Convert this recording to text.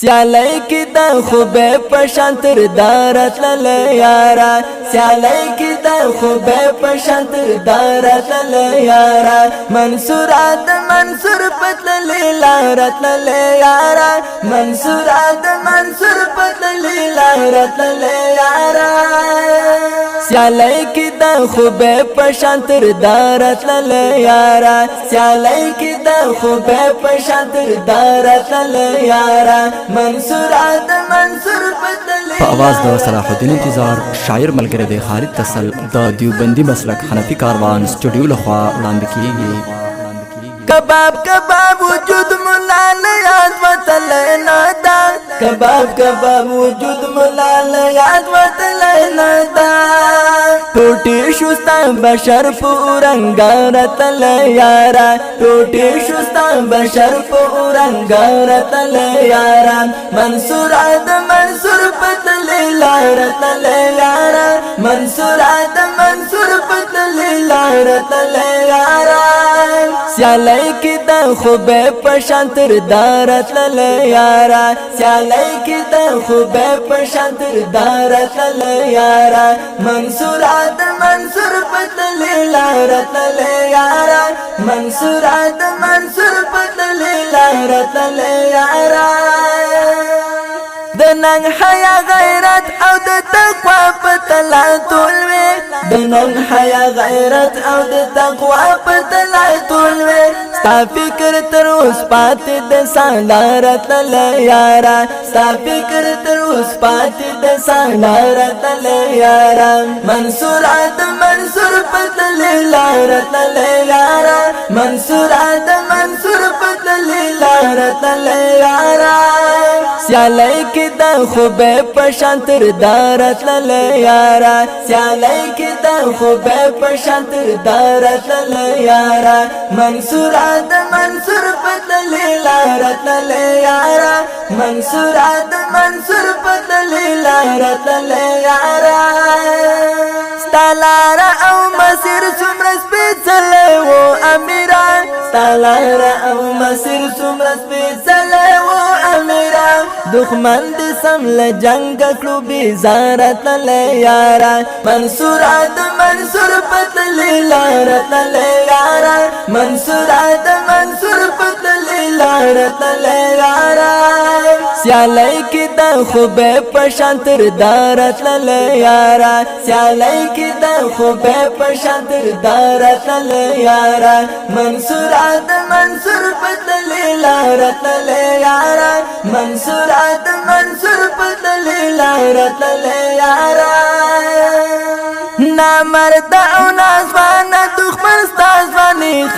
سیالی کی دا خوبه پشانتر دارت لیارا سیالی کی دا خوبه پشانتر دارت لیارا منصورات منصور پتل لیلارت لیارا منصورات منصور پتل لیلارت لیارا سیالی کی دا خوبه پشانتر دارت لیارا سیالی کی دا خوبه پشانتر دارت لیارا منصورات منصور پتل په आवाज د صلاح الدین انتظار شاعر ملګری دی خالد تسل د دیوبندی مسلک حنفی کاروان سټوډیو لخوا وړاندې کیږي کباب کباب وجود ملال یاد وتل نادا کباب کباب وجود ملال یاد وتل نادا ټوټي شوستا بشر پورنګارت لیارا ټوټي شوستا بشر پورنګارت لیارا منصورات منصور پتل لیارت لیارا منصورات منصور پتل لیارت لیارا سیالی کی دا خوبه پشانتر دارت لیارا سیالی کی دا خوبه پشانتر دارت لیارا منصورات منصور پتل لیارت لیارا منصورات منصور پتل لیارت لیارا دننګ حیا غیرت او د تقوا پتلا تولوي دننګ حیا غیرت او د تقوا پتلا تولوي ستا فکر تر اوس پاتې د سالارت لیارا ستا فکر تر اوس پاتې د سالارت لیارا منصورات منصور پتل لیارت لیارا منصورات منصور پتل لیارت لیارا سیالی کی دا خوبه پشانتر دارت لیارا سیالی کی دا خوبه پشانتر دارت لیارا منصورات منصور پتل لیارت لیارا منصورات منصور پتل لیارت لیارا ستالارا او مسیر سمرس پیچلے و امیرا ستالارا او مسیر سمرس پیچلے و امیرا دخمن دی سمل جنگ کلو بیزارت لیارا منصورات منصور پتل لیارت لیارا منصورات منصور پتل لیارت لیارا سیالی کی دا خوبه پشانتر دارت لیارا سیالی کی دا خوبه پشانتر دارت لیارا منصورات منصور پتل لیارت لیارا منصورات منصور پتل لیارت لیارا نامرد او نازوان دخمن ستازوانی